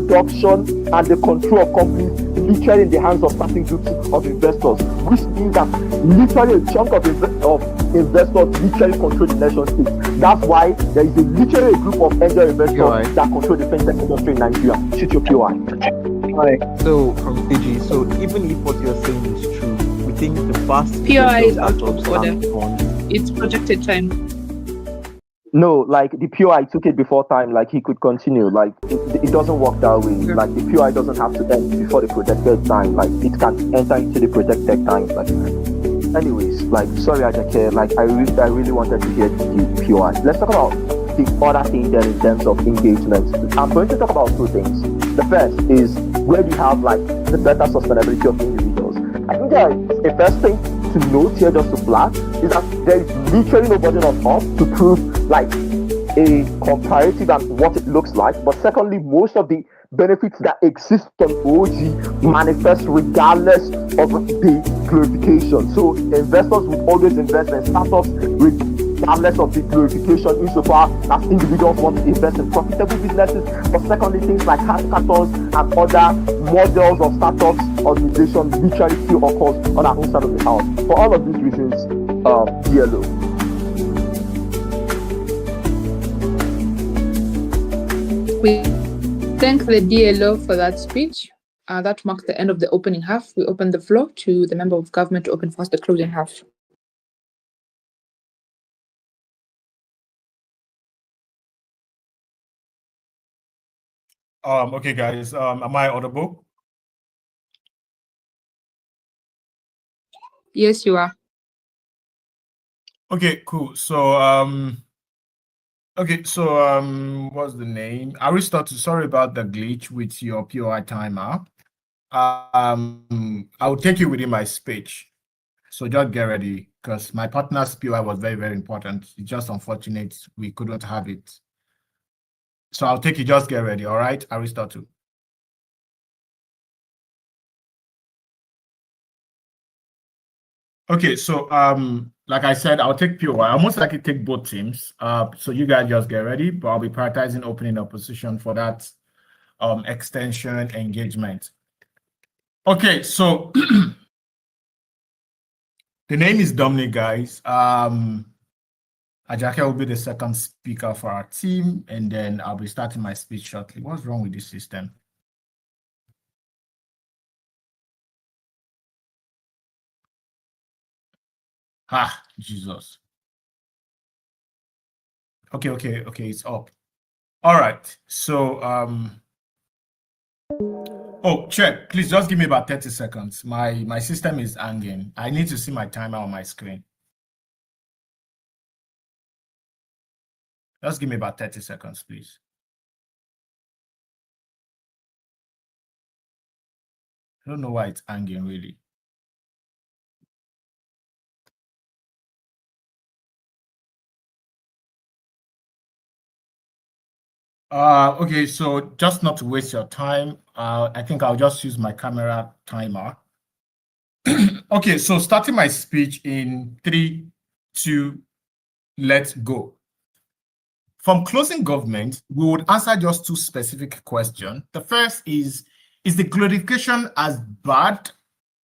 production and the control of companies literally in the hands of certain groups of investors, which means that literally a chunk of investors literally control the nation state. That's why there is literally a group of angel investors that control the fintech industry in Nigeria. Shoot your POI. So from AG, so even if what you're saying is true, we think the vast POI is out of order. It's projected time. No, like the POI took it before time, like he could continue. Like it doesn't work that way. Okay. Like the POI doesn't have to end before the projected time. Like it can enter into the projected time. Like anyways, like sorry Ajake, like I really wanted to hear the POI. Let's talk about the other thing then in terms of engagement. I'm going to talk about two things. The first is where we have like the better sustainability of individuals. I think the first thing to note here, just to flag, is that there is literally no burden on us to prove like a comparative and what it looks like. But secondly, most of the benefits that exist on OG manifest regardless of the glorification. So investors would always invest in startups regardless of the glorification, insofar as individuals want to invest in profitable businesses. But secondly, things like hackathons and other models of startups organizations literally still occurs on our own side of the house. For all of these reasons, DLO. We thank the DLO for that speech. That marks the end of the opening half. We open the floor to the member of government to open first the closing half. Okay, guys. Am I audible? Yes, you are. Okay, cool. So, what's the name? Aristotle, sorry about the glitch with your POI timer. I will take you within my speech. So just get ready, because my partner's POI was very, very important. It's just unfortunate we couldn't have it. So I'll take you, just get ready, all right, Aristotle? Okay, so like I said, I'll take POI. I'll most likely take both teams. So you guys just get ready, but I'll be prioritizing opening opposition for that extension engagement. Okay, so the name is Dominic, guys. Ajake will be the second speaker for our team, and then I'll be starting my speech shortly. What's wrong with this system? Ah, Jesus. Okay, it's up. All right, so oh, check, please just give me about 30 seconds. My system is hanging. I need to see my timer on my screen. Just give me about 30 seconds, please. I don't know why it's hanging, really. Okay, so just not to waste your time, I think I'll just use my camera timer. Okay, so starting my speech in 3, 2, let's go. From closing government, we would answer just 2 specific questions. The first is the glorification as bad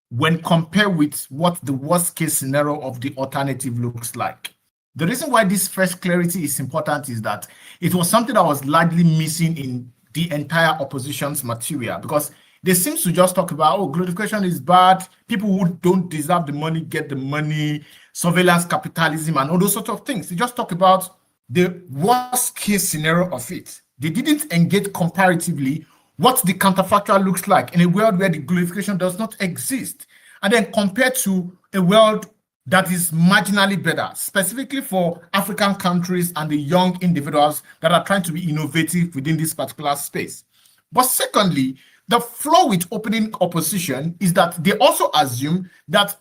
when compared with what the worst case scenario of the alternative looks like? The reason why this first clarity is important is that it was something that was largely missing in the entire opposition's material, because they seem to just talk about, oh, glorification is bad, people who don't deserve the money get the money, surveillance capitalism, and all those sort of things. They just talk about the worst case scenario of it. They didn't engage comparatively what the counterfactual looks like in a world where the glorification does not exist, and then compared to a world that is marginally better, specifically for African countries and the young individuals that are trying to be innovative within this particular space. But secondly, the flaw with opening opposition is that they also assume that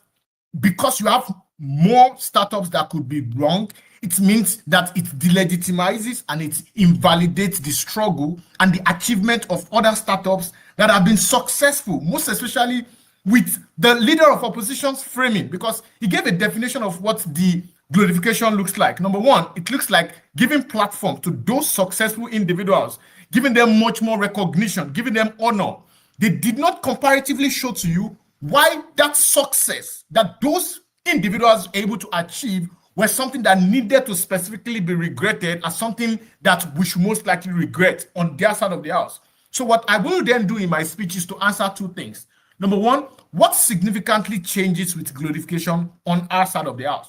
because you have more startups that could be wrong, it means that it delegitimizes and it invalidates the struggle and the achievement of other startups that have been successful, most especially with the leader of opposition's framing, because he gave a definition of what the glorification looks like. Number one, it looks like giving platform to those successful individuals giving them much more recognition, giving them honor. They did not comparatively show to you why that success that those individuals were able to achieve was something that needed to specifically be regretted as something that we should most likely regret on their side of the house. So what I will then do in my speech is to answer two things. Number one, what significantly changes with glorification on our side of the house?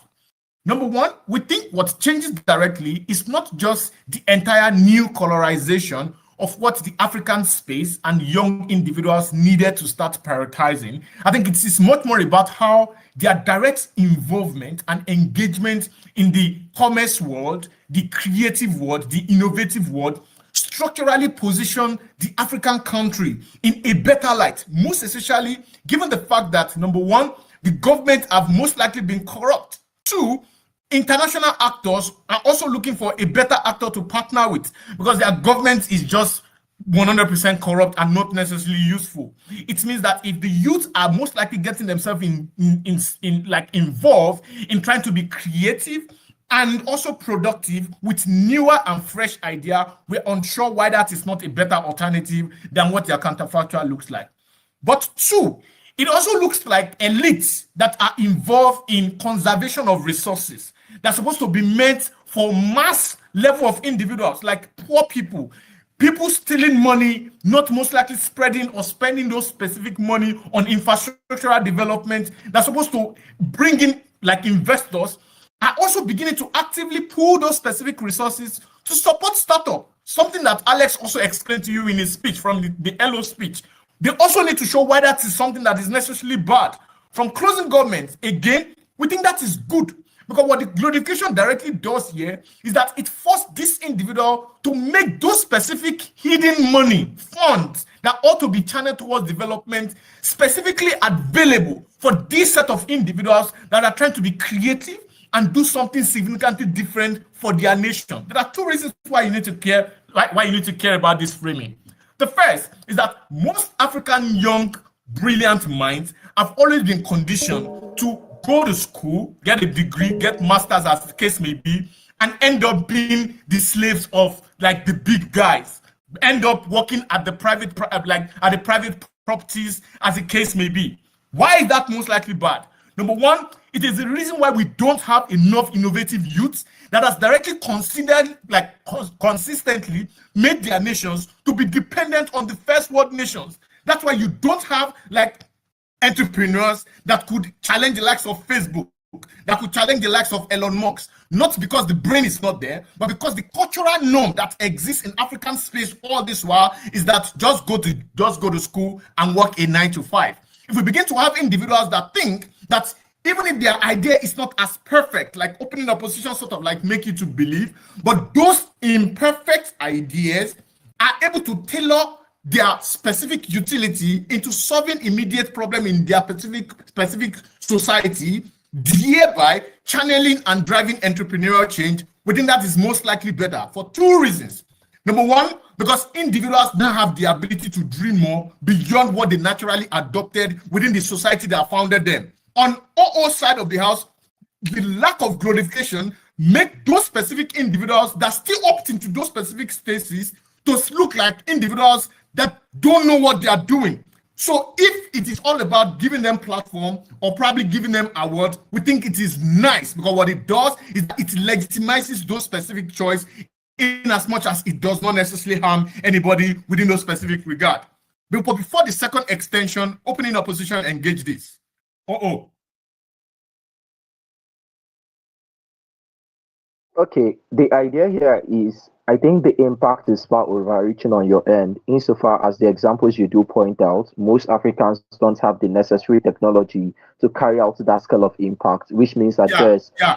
Number one, we think what changes directly is not just the entire new colorization of what the African space and young individuals needed to start prioritizing. I think it is much more about how their direct involvement and engagement in the commerce world, the creative world, the innovative world, structurally position the African country in a better light, most especially given the fact that, number one, the government have most likely been corrupt. Two, international actors are also looking for a better actor to partner with because their government is just 100% corrupt and not necessarily useful. It means that if the youth are most likely getting themselves involved in trying to be creative and also productive with newer and fresh idea, we're unsure why that is not a better alternative than what their counterfactual looks like. But two, it also looks like elites that are involved in conservation of resources that's supposed to be meant for mass level of individuals, like poor people stealing money, not most likely spreading or spending those specific money on infrastructural development that's supposed to bring in like investors, are also beginning to actively pull those specific resources to support startup. Something that Alex also explained to you in his speech from the LO speech. They also need to show why that is something that is necessarily bad. From closing government, again, we think that is good. Because what the glorification directly does here is that it forced this individual to make those specific hidden money, funds that ought to be channeled towards development, specifically available for this set of individuals that are trying to be creative and do something significantly different for their nation. There are two reasons why you need to care, why you need to care about this framing. The first is that most African young, brilliant minds have always been conditioned to go to school, get a degree, get masters as the case may be, and end up being the slaves of like the big guys, end up working at the private properties as the case may be. Why is that most likely bad? Number one, it is the reason why we don't have enough innovative youths that has directly considered, like consistently made their nations to be dependent on the first world nations. That's why you don't have like entrepreneurs that could challenge the likes of Facebook, that could challenge the likes of Elon Musk, not because the brain is not there, but because the cultural norm that exists in African space all this while is that just go to school and work a 9 to 5. If we begin to have individuals that think that even if their idea is not as perfect, like opening opposition sort of like make you to believe, but those imperfect ideas are able to tailor their specific utility into solving immediate problem in their specific society, thereby channeling and driving entrepreneurial change, we think that is most likely better for two reasons. Number one, because individuals now have the ability to dream more beyond what they naturally adopted within the society that founded them. On OO side of the house, the lack of glorification make those specific individuals that still opt into those specific spaces to look like individuals that don't know what they are doing. So if it is all about giving them platform or probably giving them award, we think it is nice because what it does is it legitimizes those specific choice in as much as it does not necessarily harm anybody within those specific regard. But before the second extension, opening opposition engage this. Okay, the idea here is, I think the impact is far overreaching on your end, insofar as the examples you do point out, most Africans don't have the necessary technology to carry out that scale of impact, which means that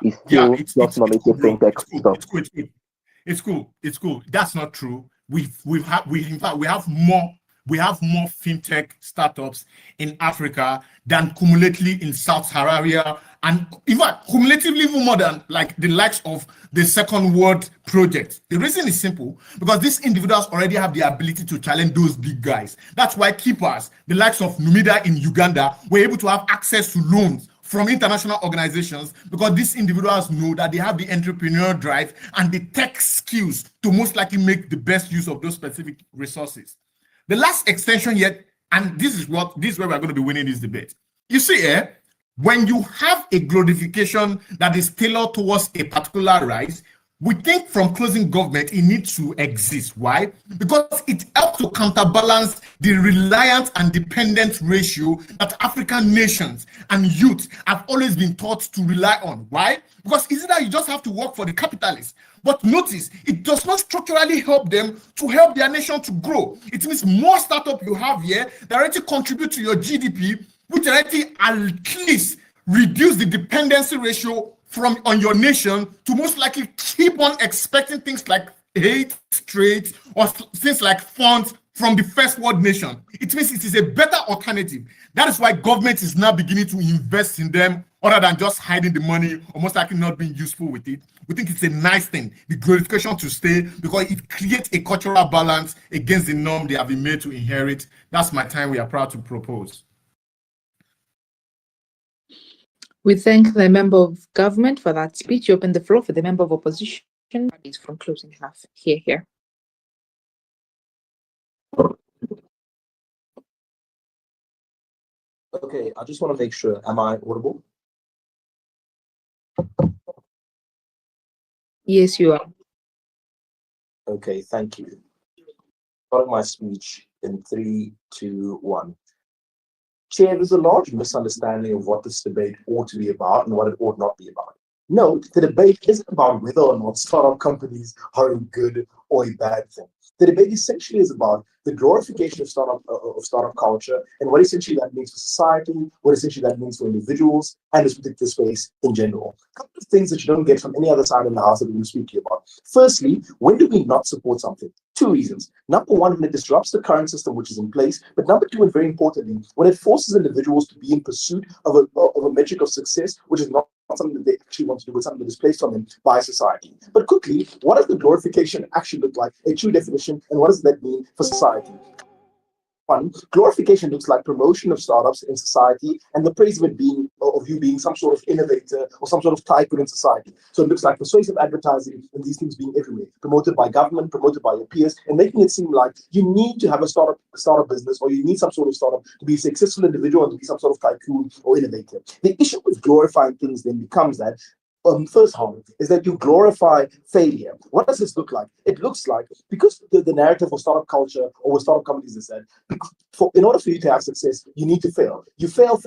it's still not normative fintech stuff. It's cool. That's not true. We have more fintech startups in Africa than cumulatively in Sub-Saharan area, and in fact, cumulatively even more than like the likes of the second world project. The reason is simple, because these individuals already have the ability to challenge those big guys. That's why keepers, the likes of Numida in Uganda, were able to have access to loans from international organizations because these individuals know that they have the entrepreneurial drive and the tech skills to most likely make the best use of those specific resources. The last extension yet, and this is where we're going to be winning this debate. You see, when you have a glorification that is tailored towards a particular rise, we think from closing government, it needs to exist. Why? Because it helps to counterbalance the reliant and dependent ratio that African nations and youth have always been taught to rely on. Why? Because it's that you just have to work for the capitalists. But notice, it does not structurally help them to help their nation to grow. It means more startup you have here that already contribute to your GDP, which already at least reduce the dependency ratio from on your nation to most likely keep on expecting things like aid, trade, or things like funds from the first world nation. It means it is a better alternative. That is why government is now beginning to invest in them other than just hiding the money or most likely not being useful with it. We think it's a nice thing, the glorification to stay, because it creates a cultural balance against the norm they have been made to inherit. That's my time we are proud to propose. We thank the member of government for that speech. You open the floor for the member of opposition. From closing half. Here. Okay, I just want to make sure. Am I audible? Yes, you are. Okay, thank you. Starting my speech in 3, 2, 1. Chair, there's a large misunderstanding of what this debate ought to be about and what it ought not be about. Note, the debate isn't about whether or not startup companies are a good or a bad thing. The debate essentially is about the glorification of startup culture and what essentially that means for society, what essentially that means for individuals, and this particular space in general. A couple of things that you don't get from any other side in the house that we will speak to you about. Firstly, when do we not support something? 2 reasons. Number one, when it disrupts the current system which is in place. But number two, and very importantly, when it forces individuals to be in pursuit of a metric of success, which is not something that they actually want to do, but something that is placed on them by society. But quickly, what does the glorification actually look like? A true definition, and what does that mean for society? One, glorification looks like promotion of startups in society and the praise of it being, of you being some sort of innovator or some sort of tycoon in society. So it looks like persuasive advertising and these things being everywhere, promoted by government, promoted by your peers, and making it seem like you need to have a startup business, or you need some sort of startup to be a successful individual and to be some sort of tycoon or innovator. The issue with glorifying things then becomes that first harm is that you glorify failure. What does this look like? It looks like, because the narrative of startup culture or with startup companies is that in order for you to have success, you need to fail. You fail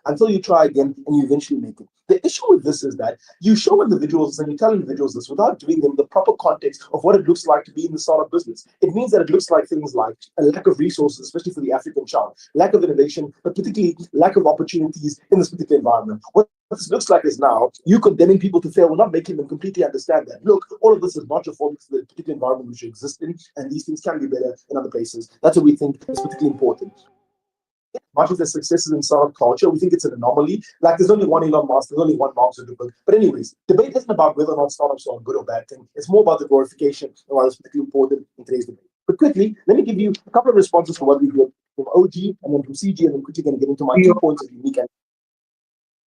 until you try again and you eventually make it. The issue with this is that you show individuals and you tell individuals this without giving them the proper context of what it looks like to be in the startup business. It means that it looks like things like a lack of resources, especially for the African child, lack of innovation, but particularly lack of opportunities in this particular environment. What this looks like is now you condemning people to fail. We're not making them completely understand that. Look, all of this is not your fault. It's the particular environment which you exist in, and these things can be better in other places. That's what we think is particularly important. Much of the successes in startup culture, we think it's an anomaly. Like there's only one Elon Musk, there's only one Mark Zuckerberg. But anyways, debate isn't about whether or not startups are a good or bad thing. It's more about the glorification and why it's particularly important in today's debate. But quickly, let me give you a couple of responses to what we heard from OG and then from CG, and then quickly going to get into my 2 points of unique and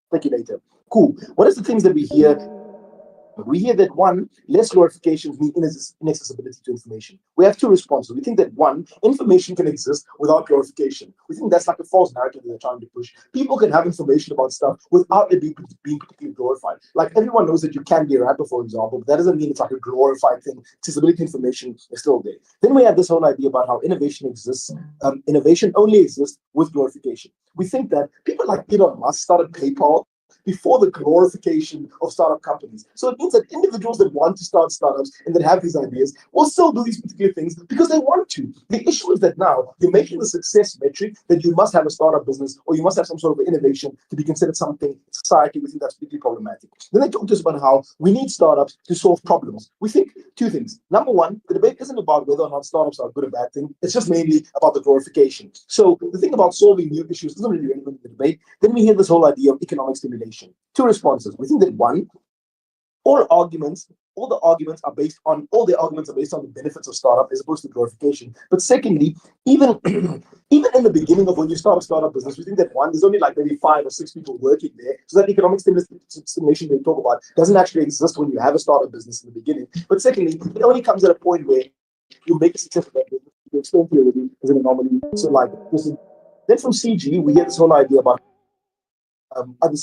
speculator. Cool. What is the things that we hear? We hear that one, less glorifications mean inaccessibility to information. We have 2 responses. We think that one, information can exist without glorification. We think that's like a false narrative that they're trying to push. People can have information about stuff without it being particularly glorified. Like everyone knows that you can be a rapper, for example, but that doesn't mean it's like a glorified thing. Accessibility information is still there. Then we have this whole idea about how innovation exists. Innovation only exists with glorification. We think that people like Elon Musk started PayPal before the glorification of startup companies. So it means that individuals that want to start startups and that have these ideas will still do these particular things because they want to. The issue is that now you're making the success metric that you must have a startup business or you must have some sort of innovation to be considered something in society. We think that's particularly problematic. Then they talk to us about how we need startups to solve problems. We think 2 things. Number one, the debate isn't about whether or not startups are a good or bad thing. It's just mainly about the glorification. So the thing about solving new issues isn't really relevant in the debate. Then we hear this whole idea of economic stimulation. 2 responses. We think that one, all the arguments are based on the benefits of startup as opposed to glorification. But secondly, even if in the beginning of when you start a startup business, we think that one, there's only like maybe 5 or 6 people working there. So that economic stimulation they talk about doesn't actually exist when you have a startup business in the beginning. But secondly, it only comes at a point where you make a success of that business. You explain theory as an anomaly. So like this then from CG, we get this whole idea about other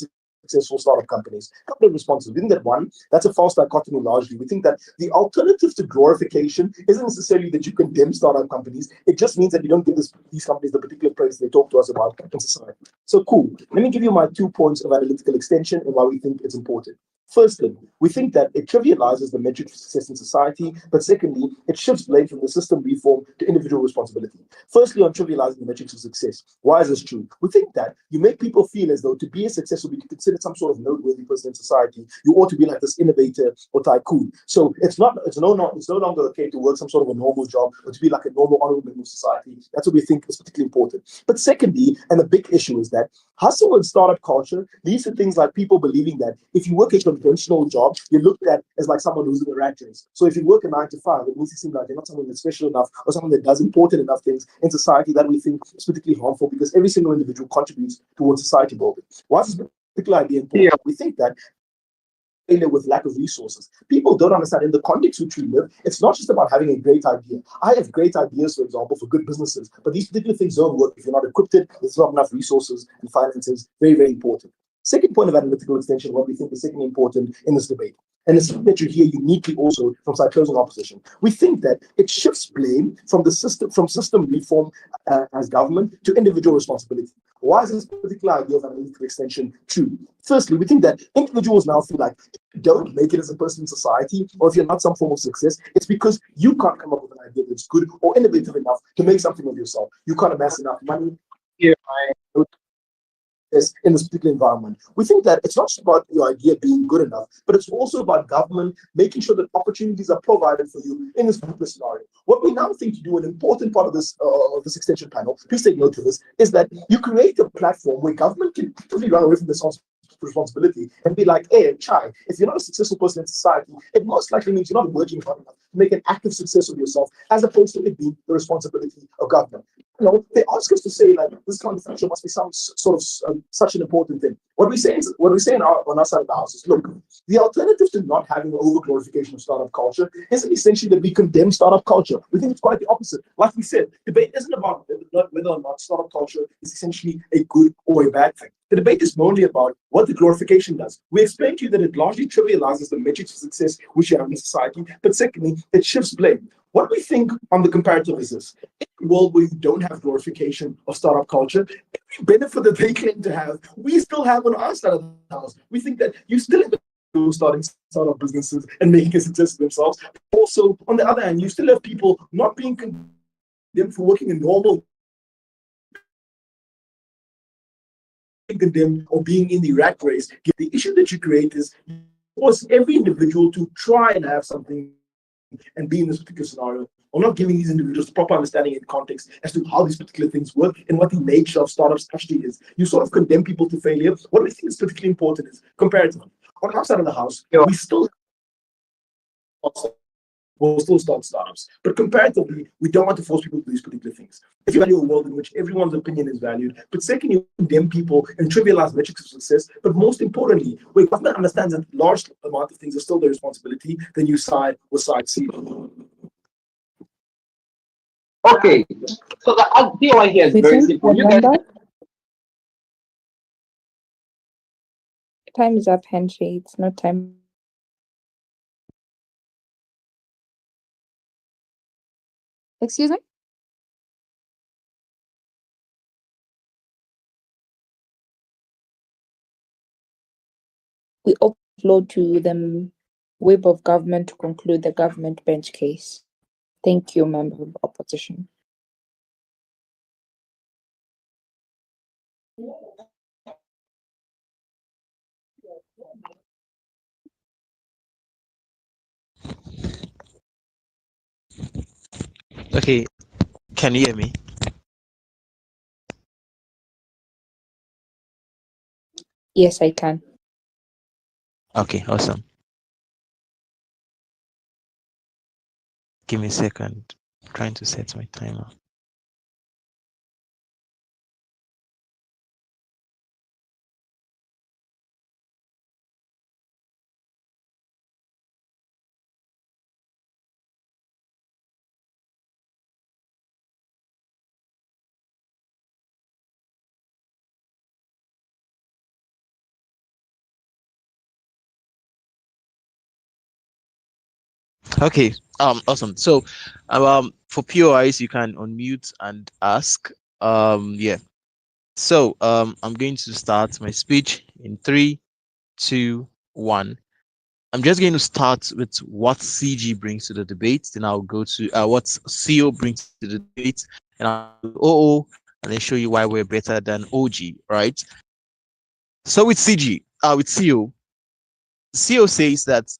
successful startup companies. A couple of responses. We think that one, that's a false dichotomy largely. We think that the alternative to glorification isn't necessarily that you condemn startup companies. It just means that you don't give these companies the particular praise they talk to us about in society. So cool. Let me give you my 2 points of analytical extension and why we think it's important. Firstly, we think that it trivializes the metric for success in society, but secondly, it shifts blame from the system reform to individual responsibility. Firstly, on trivializing the metrics of success. Why is this true? We think that you make people feel as though to be a successful, be considered some sort of noteworthy person in society, you ought to be like this innovator or tycoon. So it's no longer okay to work some sort of a normal job or to be like a normal honorable member of society. That's what we think is particularly important. But secondly, and the big issue is that hustle and startup culture leads to things like people believing that if you work a conventional job, you're looked at as like someone who's in a rat race. So if you work a 9 to 5, it makes it seem like you're not someone that's special enough or someone that does important enough things in society that we think is particularly harmful because every single individual contributes towards society building. Why is this particular idea important? We think that failure with lack of resources. People don't understand in the context which we live, it's not just about having a great idea. I have great ideas, for example, for good businesses, but these particular things don't work if you're not equipped, there's not enough resources and finances. Very, very important. Second point of analytical extension, what we think is second important in this debate, and it's something that you hear uniquely also from psychological opposition. We think that it shifts blame from the system, from system reform as government to individual responsibility. Why is this particular idea of analytical extension true? Firstly, we think that individuals now feel like if you don't make it as a person in society, or if you're not some form of success, it's because you can't come up with an idea that's good or innovative enough to make something of yourself. You can't amass enough money. In this particular environment. We think that it's not just about your idea being good enough, but it's also about government making sure that opportunities are provided for you in this particular scenario. What we now think to do, an important part of this extension panel, please take note of this, is that you create a platform where government can totally run away from this responsibility and be like, hey, Chai, if you're not a successful person in society, it most likely means you're not working hard enough to make an active success of yourself, as opposed to it being the responsibility of government. They ask us to say like this kind of future must be some sort of such an important thing. What we say on our side of the house is, look, the alternative to not having an over glorification of startup culture isn't essentially that we condemn startup culture. We think it's quite the opposite. Like we said, debate isn't about whether or not startup culture is essentially a good or a bad thing. The debate is mainly about what the glorification does. We explained to you that it largely trivializes the metrics of success which you have in society, but secondly, it shifts blame. What we think on the comparative is this. In a world where you don't have glorification of startup culture, every benefit that they claim to have, we still have on our side of the house. We think that you still have starting startup businesses and making a success of themselves. Also, on the other hand, you still have people not being condemned for working in normal, condemned or being in the rat race. The issue that you create is you force every individual to try and have something and be in this particular scenario, or not giving these individuals the proper understanding and context as to how these particular things work and what the nature of startups actually is. You sort of condemn people to failure. What we think is particularly important is comparatively. On our side of the house, we still will still start startups. But comparatively, we don't want to force people to do these particular things. If you value a world in which everyone's opinion is valued, but second, you condemn people and trivialize metrics of success, but most importantly, where government understands that large amount of things are still their responsibility, then you side with side C. Okay, so the DOI here is very simple. You guys, time is up, Henry. It's not time. Excuse me? We upload to the web of government to conclude the government bench case. Thank you, member of opposition. Okay, can you hear me? Yes, I can. Okay, awesome. Give me a second. I'm trying to set my timer. Okay. Awesome. So, for POIs, you can unmute and ask. Yeah. So, I'm going to start my speech in 3, 2, 1. I'm just going to start with what CG brings to the debate. Then I'll go to what CO brings to the debate, and I'll go to OO, and then show you why we're better than OG. Right. So with CG, with CO says that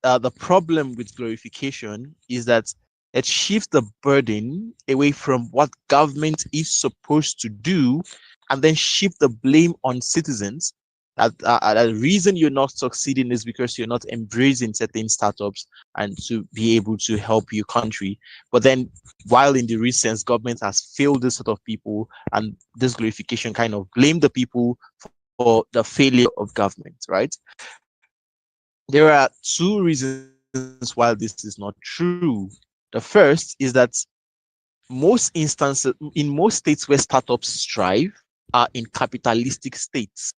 the problem with glorification is that it shifts the burden away from what government is supposed to do, and then shift the blame on citizens. That the reason you're not succeeding is because you're not embracing certain startups and to be able to help your country. But then, while in the recent government has failed this sort of people, and this glorification kind of blame the people for the failure of government, right? There are two reasons why this is not true. The first is that in most states where startups strive are in capitalistic states.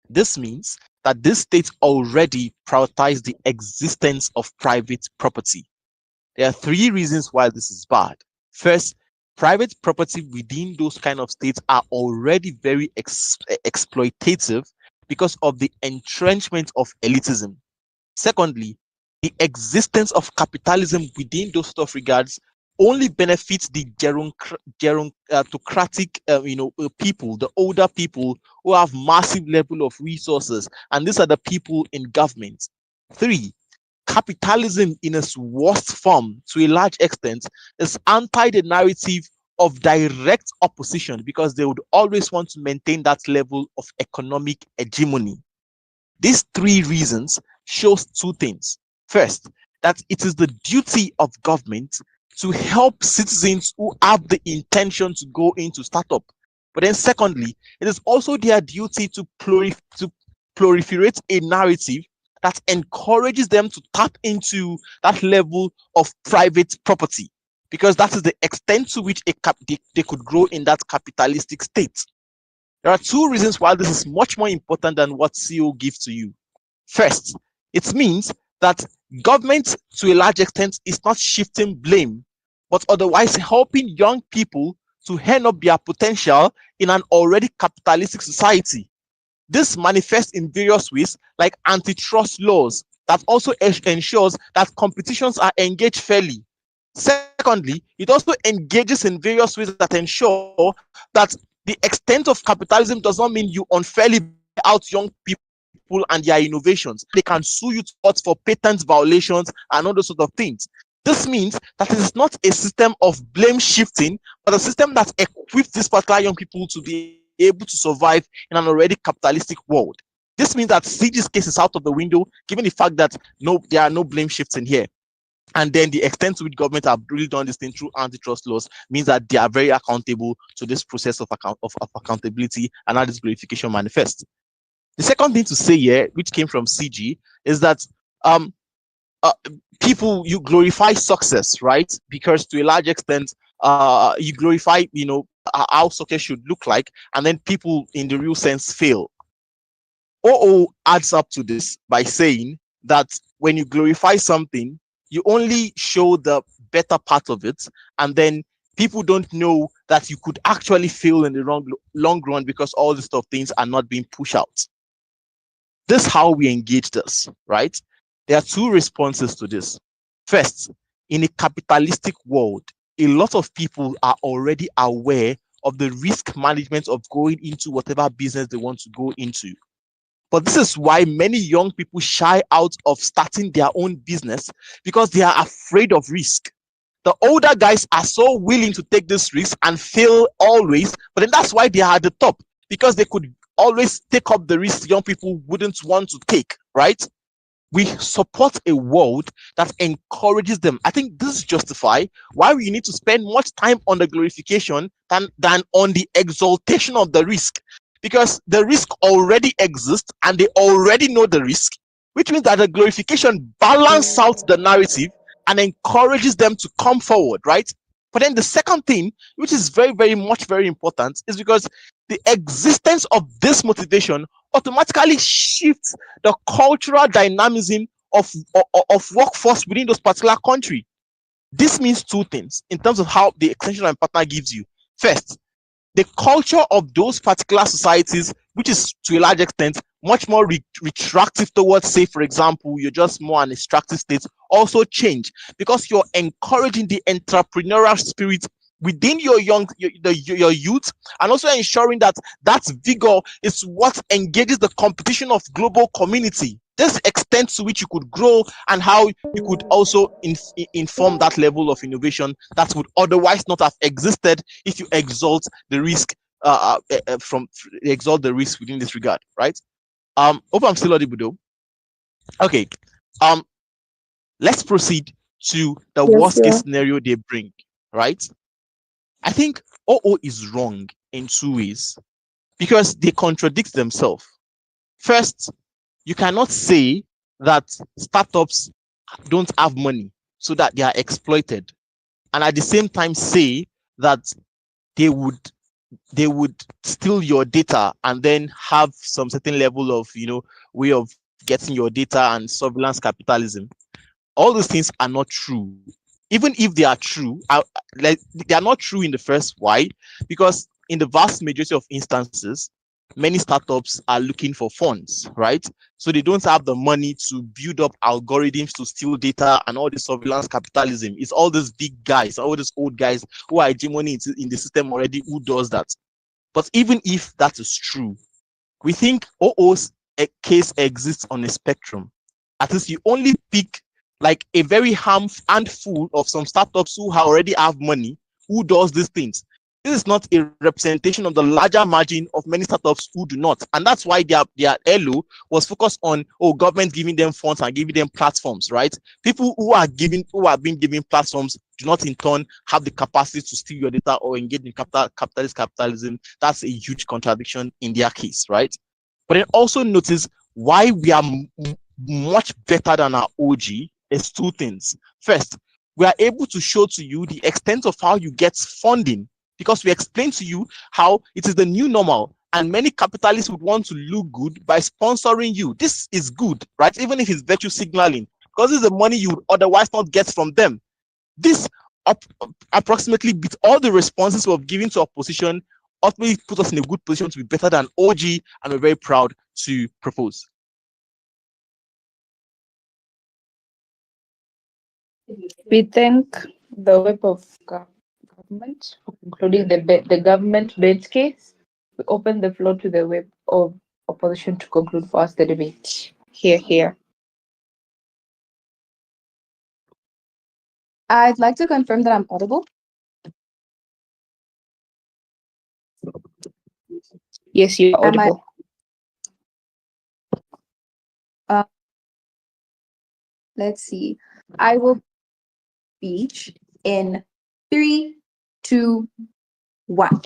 This means that these states already prioritize the existence of private property. There are three reasons why this is bad. First, private property within those kind of states are already very exploitative because of the entrenchment of elitism. Secondly, the existence of capitalism within those sort of regards only benefits the gerontocratic, people, the older people who have massive level of resources, and these are the people in government. Three, capitalism in its worst form, to a large extent, is anti the narrative of direct opposition because they would always want to maintain that level of economic hegemony. These three reasons shows two things. First, that it is the duty of government to help citizens who have the intention to go into startup. But then secondly, it is also their duty to proliferate a narrative that encourages them to tap into that level of private property, because that is the extent to which they could grow in that capitalistic state. There are two reasons why this is much more important than what CO gives to you. First, it means that government, to a large extent, is not shifting blame, but otherwise helping young people to hand up their potential in an already capitalistic society. This manifests in various ways, like antitrust laws, that also ensures that competitions are engaged fairly. Secondly, it also engages in various ways that ensure that the extent of capitalism does not mean you unfairly buy out young people and their innovations. They can sue you to court for patent violations and all those sort of things. This means that it is not a system of blame shifting, but a system that equips these particular young people to be able to survive in an already capitalistic world. This means that CG's case is out of the window, given the fact that there are no blame shifts in here. And then the extent to which government have really done this thing through antitrust laws means that they are very accountable to this process of accountability and how this glorification manifests. The second thing to say here, which came from CG, is that people, you glorify success, right? Because to a large extent, you glorify, how success should look like, and then people in the real sense fail. OO adds up to this by saying that when you glorify something, you only show the better part of it, and then people don't know that you could actually fail in the long run because all these stuff things are not being pushed out. This is how we engage this, right? There are two responses to this. First, in a capitalistic world, a lot of people are already aware of the risk management of going into whatever business they want to go into. But this is why many young people shy out of starting their own business, because they are afraid of risk. The older guys are so willing to take this risk and fail always, but then that's why they are at the top, because they could always take up the risk young people wouldn't want to take, right? We support a world that encourages them. I think this justifies why we need to spend much time on the glorification than on the exaltation of the risk, because the risk already exists and they already know the risk, which means that the glorification balances out the narrative and encourages them to come forward, right? But then the second thing, which is very, very much very important, is because the existence of this motivation automatically shifts the cultural dynamism of workforce within those particular country. This means two things in terms of how the extension and partner gives you. First, the culture of those particular societies, which is to a large extent much more retractive towards, say, for example, you're just more an extractive state, also change because you're encouraging the entrepreneurial spirit within your your youth, and also ensuring that that vigor is what engages the competition of global community. This extent to which you could grow and how you could also inform that level of innovation that would otherwise not have existed if you exalt the risk exalt the risk within this regard, right? Hope I'm still audible though. Okay. Let's proceed to the worst case scenario they bring, right? I think OO is wrong in two ways because they contradict themselves. First, you cannot say that startups don't have money so that they are exploited, and at the same time say that they would steal your data and then have some certain level of way of getting your data and surveillance capitalism. All those things are not true. Even if they are true, they are not true in the first. Why? Because in the vast majority of instances, many startups are looking for funds, right? So they don't have the money to build up algorithms to steal data and all the surveillance capitalism. It's all these big guys, all these old guys who are hegemony in the system already who does that. But even if that is true, we think OO's case exists on a spectrum. At least you only pick like a very handful of some startups who already have money who does these things. This is not a representation of the larger margin of many startups who do not, and that's why their LO was focused on government giving them funds and giving them platforms, right? People who are being given platforms do not in turn have the capacity to steal your data or engage in capitalism. That's a huge contradiction in their case, right? But then also notice why we are much better than our OG is two things. First, we are able to show to you the extent of how you get funding because we explain to you how it is the new normal and many capitalists would want to look good by sponsoring you. This is good, right? Even if it's virtue signaling, because it's the money you would otherwise not get from them. This approximately beat all the responses we've given to opposition, ultimately put us in a good position to be better than OG, and we're very proud to propose. We thank the web of government, including the government bench case. We open the floor to the web of opposition to conclude for us the debate. Here. I'd like to confirm that I'm audible. Yes, you're audible. Let's see. I will speech in 3, 2, 1.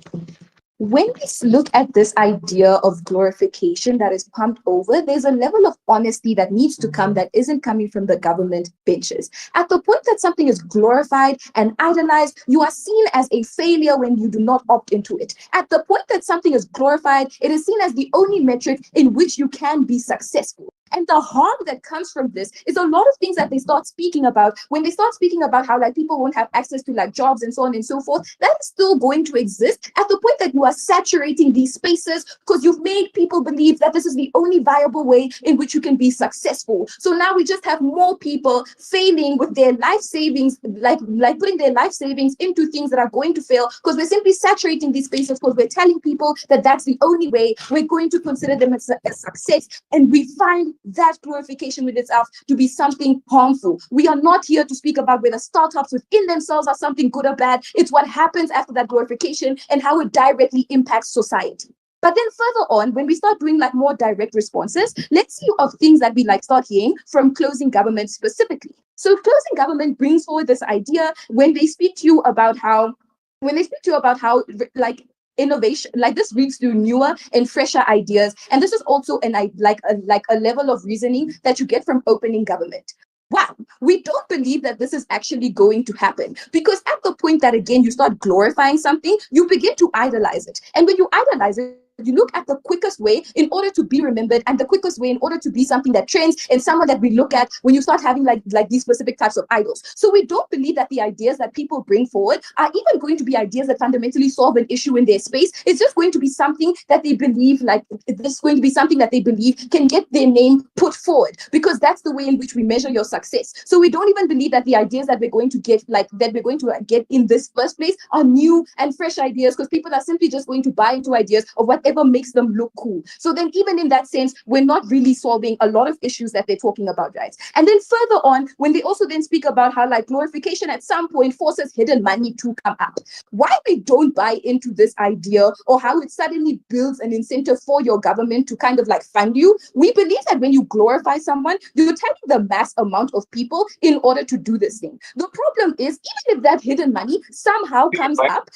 When we look at this idea of glorification that is pumped over, there's a level of honesty that needs to come that isn't coming from the government benches. At the point that something is glorified and idolized, you are seen as a failure when you do not opt into it. At the point that something is glorified, it is seen as the only metric in which you can be successful. And the harm that comes from this is a lot of things that they start speaking about. When they start speaking about how like people won't have access to like jobs and so on and so forth, that is still going to exist at the point that you are saturating these spaces because you've made people believe that this is the only viable way in which you can be successful. So now we just have more people failing with their life savings, like putting their life savings into things that are going to fail because we're simply saturating these spaces because we're telling people that that's the only way we're going to consider them as a success. And we find that glorification with itself to be something harmful. We are not here to speak about whether startups within themselves are something good or bad. It's what happens after that glorification and how it directly impacts society. But then further on, when we start doing like more direct responses, let's see of things that we like start hearing from closing government specifically. So closing government brings forward this idea when they speak to you about how like innovation, like this leads to newer and fresher ideas. And this is also a level of reasoning that you get from opening government. Wow, we don't believe that this is actually going to happen because at the point that, again, you start glorifying something, you begin to idolize it. And when you idolize it, you look at the quickest way in order to be remembered and the quickest way in order to be something that trends and someone that we look at when you start having like these specific types of idols. So we don't believe that the ideas that people bring forward are even going to be ideas that fundamentally solve an issue in their space. It's just going to be something that they believe, like this is going to be something that they believe can get their name put forward, because that's the way in which we measure your success. So we don't even believe that the ideas that we're going to get, like that we're going to get in this first place, are new and fresh ideas, because people are simply just going to buy into ideas of whatever makes them look cool. So then even in that sense, we're not really solving a lot of issues that they're talking about, right? And then further on, when they also then speak about how like glorification at some point forces hidden money to come up, why we don't buy into this idea or how it suddenly builds an incentive for your government to kind of like fund you, we believe that when you glorify someone, you're telling the mass amount of people in order to do this thing. The problem is, even if that hidden money somehow comes up,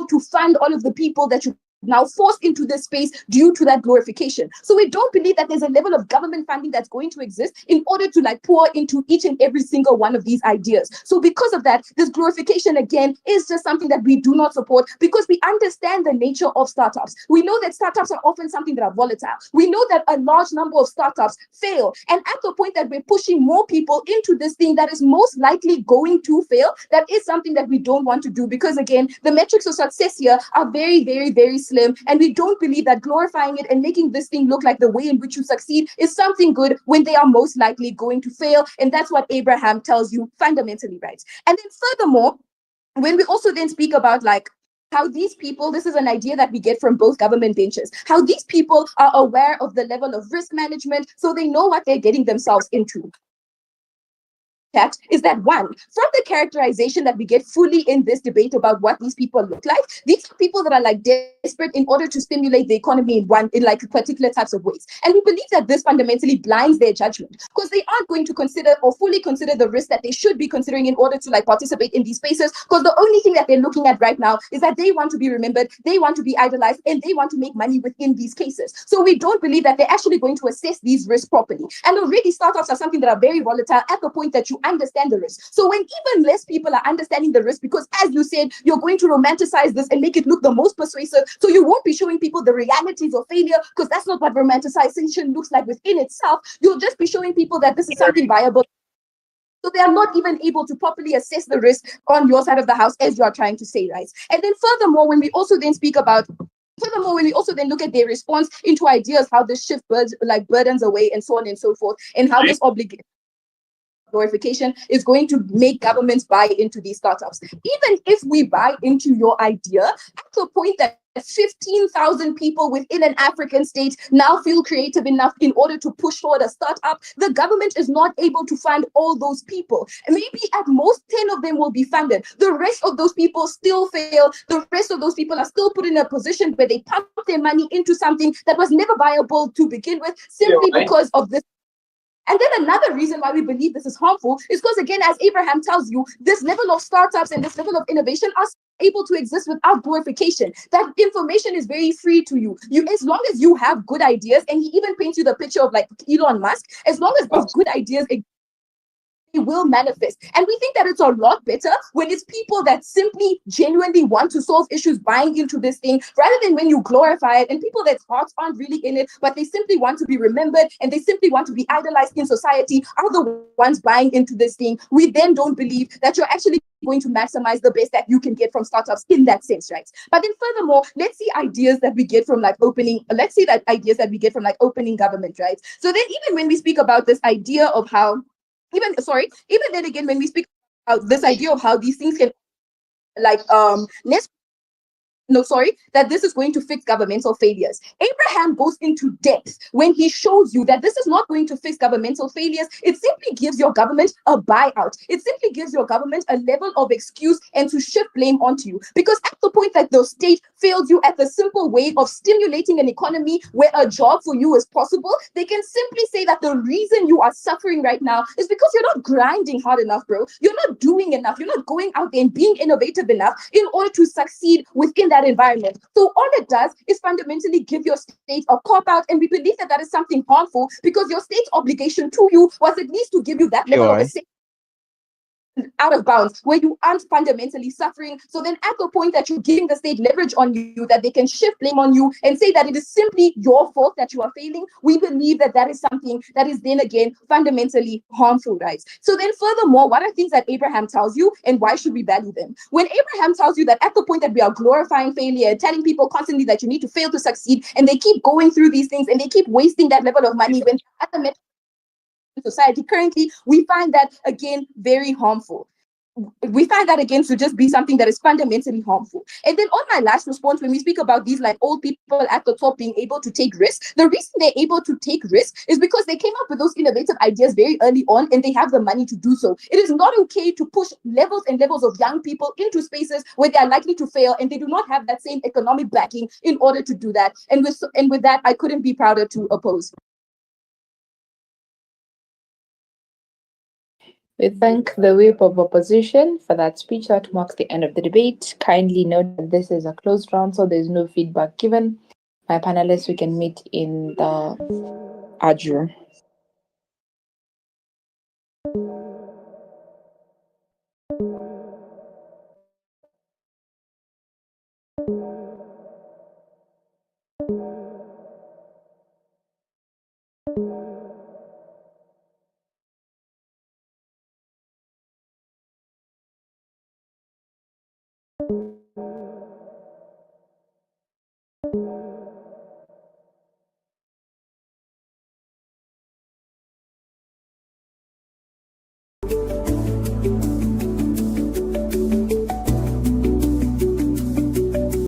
to fund all of the people that you now forced into this space due to that glorification. So we don't believe that there's a level of government funding that's going to exist in order to like pour into each and every single one of these ideas. So because of that, this glorification again is just something that we do not support, because we understand the nature of startups. We know that startups are often something that are volatile. We know that a large number of startups fail. And at the point that we're pushing more people into this thing that is most likely going to fail, that is something that we don't want to do, because again, the metrics of success here are very, very, very slim, and we don't believe that glorifying it and making this thing look like the way in which you succeed is something good when they are most likely going to fail. And that's what Abraham tells you fundamentally, right? And then furthermore, when we also then speak about like how these people, this is an idea that we get from both government benches, how these people are aware of the level of risk management, so they know what they're getting themselves into. Is that one, from the characterization that we get fully in this debate about what these people look like, these are people that are like desperate in order to stimulate the economy in like particular types of ways. And we believe that this fundamentally blinds their judgment, because they aren't going to consider or fully consider the risk that they should be considering in order to like participate in these spaces, because the only thing that they're looking at right now is that they want to be remembered, they want to be idolized, and they want to make money within these cases. So we don't believe that they're actually going to assess these risks properly. And already startups are something that are very volatile at the point that you understand the risk. So when even less people are understanding the risk, because as you said, you're going to romanticize this and make it look the most persuasive, so you won't be showing people the realities of failure, because that's not what romanticization looks like within itself. You'll just be showing people that this is something viable. So they are not even able to properly assess the risk on your side of the house, as you are trying to say, right? And then furthermore, when we also then speak about when we also then look at their response into ideas, how this shift burdens away and so on and so forth, and how this glorification is going to make governments buy into these startups. Even if we buy into your idea, at the point that 15,000 people within an African state now feel creative enough in order to push forward a startup, the government is not able to fund all those people. And maybe at most 10 of them will be funded. The rest of those people still fail. The rest of those people are still put in a position where they pump their money into something that was never viable to begin with, simply because of this. And then another reason why we believe this is harmful is because, again, as Abraham tells you, this level of startups and this level of innovation are able to exist without glorification. That information is very free to you. As long as you have good ideas, and he even paints you the picture of like Elon Musk, as long as those good ideas will manifest. And we think that it's a lot better when it's people that simply genuinely want to solve issues buying into this thing, rather than when you glorify it and people that hearts aren't really in it, but they simply want to be remembered and they simply want to be idolized in society, are the ones buying into this thing. We then don't believe that you're actually going to maximize the best that you can get from startups in that sense, right? But then furthermore, let's see ideas that we get from like opening government, right? So then even when we speak about this idea of how even then again, when we speak about this idea of how these things can that this is going to fix governmental failures. Abraham goes into depth when he shows you that this is not going to fix governmental failures. It simply gives your government a buyout. It simply gives your government a level of excuse and to shift blame onto you. Because at the point that the state failed you at the simple way of stimulating an economy where a job for you is possible, they can simply say that the reason you are suffering right now is because you're not grinding hard enough, bro. You're not doing enough. You're not going out there and being innovative enough in order to succeed within that environment. So all it does is fundamentally give your state a cop out, and we believe that that is something harmful, because your state's obligation to you was at least to give you that level of out of bounds, where you aren't fundamentally suffering. So then at the point that you're giving the state leverage on you, that they can shift blame on you and say that it is simply your fault that you are failing, we believe that that is something that is then again fundamentally harmful, right? So then furthermore, what are things that Abraham tells you and why should we value them? When Abraham tells you that at the point that we are glorifying failure, telling people constantly that you need to fail to succeed, and they keep going through these things and they keep wasting that level of money when at the society currently, we find that again very harmful. We find that again to just be something that is fundamentally harmful. And then on my last response, when we speak about these like old people at the top being able to take risks, the reason they're able to take risks is because they came up with those innovative ideas very early on and they have the money to do so. It is not okay to push levels and levels of young people into spaces where they are likely to fail and they do not have that same economic backing in order to do that. And with that, I couldn't be prouder to oppose. We thank the whip of opposition for that speech. That marks the end of the debate. Kindly note that this is a closed round, so there's no feedback given. My panelists, we can meet in the adjourn.